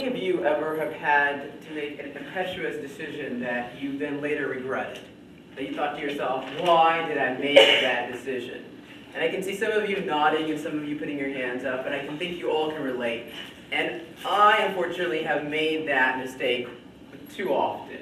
of you ever have had to make an impetuous decision that you then later regretted? That you thought to yourself, why did I make that decision? And I can see some of you nodding and some of you putting your hands up, and I can think you all can relate. And I, unfortunately, have made that mistake too often.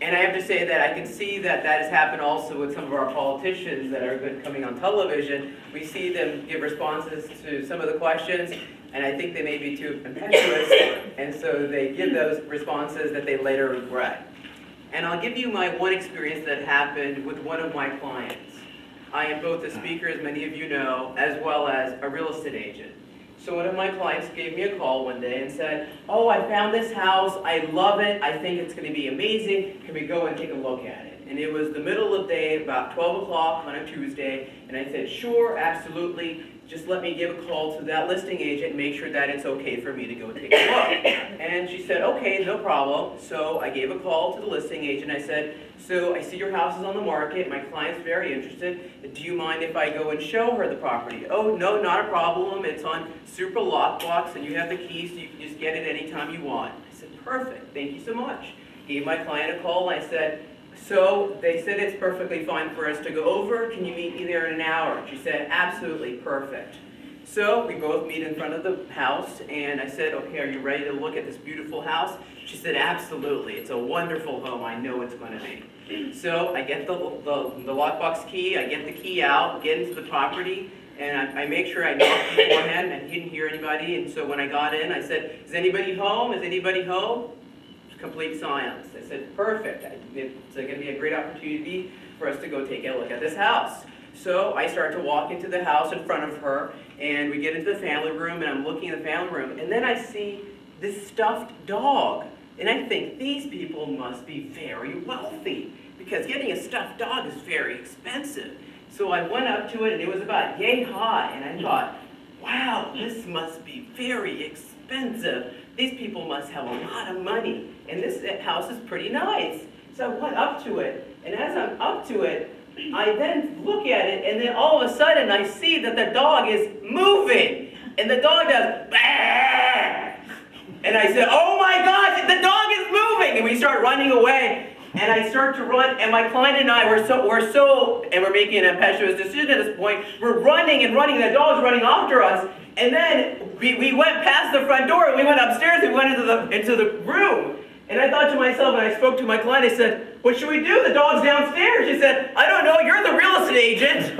And I have to say that I can see that that has happened also with some of our politicians that are good coming on television. We see them give responses to some of the questions, and I think they may be too impetuous, and so they give those responses that they later regret. And I'll give you my one experience that happened with one of my clients. I am both a speaker, as many of you know, as well as a real estate agent. So one of my clients gave me a call one day and said, oh, I found this house, I love it, I think it's going to be amazing, can we go and take a look at it? And it was the middle of the day, about 12 o'clock on a Tuesday, and I said, sure, absolutely, just let me give a call to that listing agent and make sure that it's okay for me to go take a look. And she said, okay, no problem. So I gave a call to the listing agent. I said, so I see your house is on the market. My client's very interested. Do you mind if I go and show her the property? Oh, no, not a problem. It's on super lockbox and you have the keys, so you can just get it anytime you want. I said, perfect, thank you so much. Gave my client a call and I said, so they said it's perfectly fine for us to go over. Can you meet me there in an hour? She said, absolutely, perfect. So we both meet in front of the house, and I said, okay, are you ready to look at this beautiful house? She said, absolutely. It's a wonderful home. I know it's going to be. So I get the lockbox key. I get the key out, get into the property, and I make sure I knocked beforehand. I didn't hear anybody, and so when I got in, I said, is anybody home? Is anybody home? Complete silence. I said, perfect. It's going to be a great opportunity for us to go take a look at this house. So I start to walk into the house in front of her, and we get into the family room, and I'm looking in the family room, and then I see this stuffed dog. And I think, these people must be very wealthy, because getting a stuffed dog is very expensive. So I went up to it, and it was about yay high, and I thought, wow, this must be very expensive. These people must have a lot of money, and this house is pretty nice. So I went up to it, and as I'm up to it, I then look at it, and then all of a sudden I see that the dog is moving, and the dog does, bah! And I said, oh my gosh, the dog is moving, and we start running away, and I start to run, and my client and I, we're making an impetuous decision at this point, we're running and running, the dog's running after us, and then we went past the front door, and we went upstairs, and we went into the room. And I thought to myself, and I spoke to my client, I said, what should we do? The dog's downstairs. She said, I don't know, you're the real estate agent.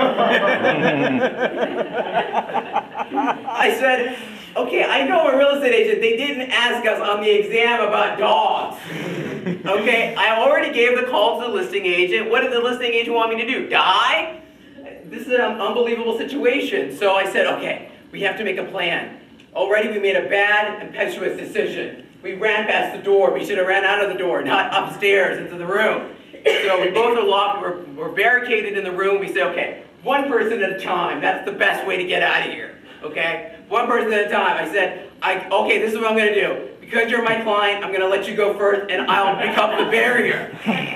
I said, okay, I know I'm a real estate agent. They didn't ask us on the exam about dogs. Okay, I already gave the call to the listing agent. What did the listing agent want me to do? Die? This is an unbelievable situation. So I said, okay, we have to make a plan. Already we made a bad, impetuous decision. We ran past the door. We should have ran out of the door, not upstairs into the room. So we both are locked. We're barricaded in the room. We say, okay, one person at a time. That's the best way to get out of here. Okay? One person at a time. I said, okay, this is what I'm going to do. Because you're my client, I'm going to let you go first, and I'll become the barrier.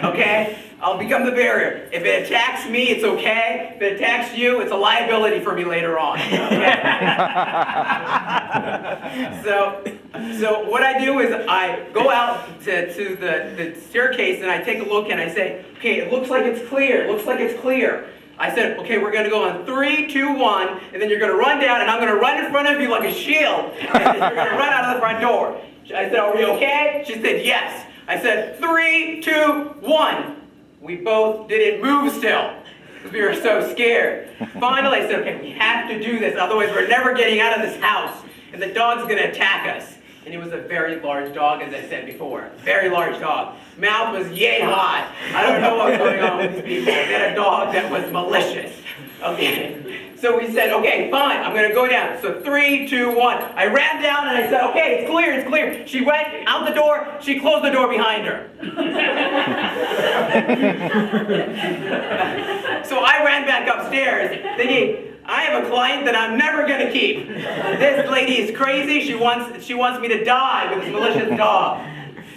Okay? I'll become the barrier. If it attacks me, it's okay. If it attacks you, it's a liability for me later on. Okay? So what I do is I go out to the staircase and I take a look and I say, okay, it looks like it's clear. It looks like it's clear. I said, okay, we're going to go on 3, 2, 1, and then you're going to run down, and I'm going to run in front of you like a shield, and then you're going to run out of the front door. I said, are we okay? She said, yes. I said, 3, 2, 1. We both didn't move still, because we were so scared. Finally, I said, okay, we have to do this, otherwise we're never getting out of this house, and the dog's going to attack us. And it was a very large dog, as I said before. Very large dog. Mouth was yay high. I don't know what was going on with these people. They had a dog that was malicious. Okay. So we said, okay, fine, I'm going to go down. So 3, 2, 1. I ran down and I said, okay, it's clear, it's clear. She went out the door. She closed the door behind her. So I ran back upstairs thinking, I have a client that I'm never going to keep. This lady is crazy. She wants me to die with this malicious dog.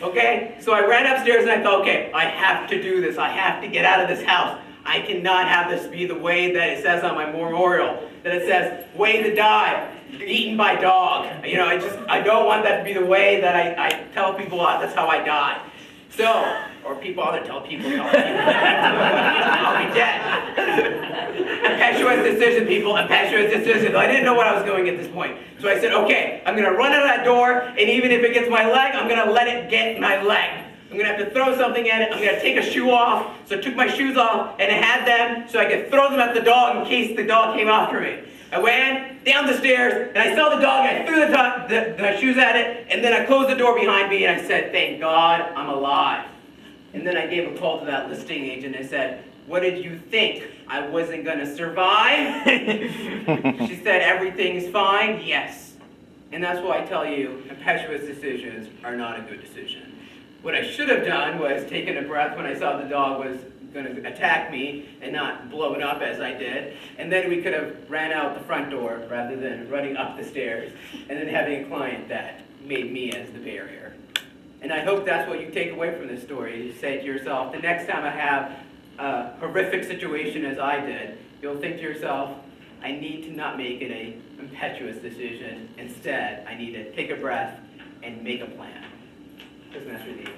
Okay? So I ran upstairs and I thought, okay, I have to do this. I have to get out of this house. I cannot have this be the way that it says on my memorial, that it says, way to die, eaten by dog. You know, I don't want that to be the way that I tell people that's how I die. So, or people, other tell people, I'll be dead. Impetuous decision, people, impetuous decision. I didn't know what I was doing at this point. So I said, okay, I'm going to run out of that door, and even if it gets my leg, I'm going to let it get my leg. I'm going to have to throw something at it. I'm going to take a shoe off. So I took my shoes off, and I had them so I could throw them at the dog in case the dog came after me. I ran down the stairs, and I saw the dog, and I threw the shoes at it, and then I closed the door behind me, and I said, thank God I'm alive. And then I gave a call to that listing agent and said, what did you think? I wasn't going to survive? She said, everything's fine. Yes. And that's why I tell you, impetuous decisions are not a good decision. What I should have done was taken a breath when I saw the dog was going to attack me and not blow it up as I did. And then we could have ran out the front door rather than running up the stairs and then having a client that made me as the barrier. And I hope that's what you take away from this story. You say to yourself, the next time I have a horrific situation as I did, you'll think to yourself, I need to not make it an impetuous decision. Instead, I need to take a breath and make a plan. Toastmaster Dave.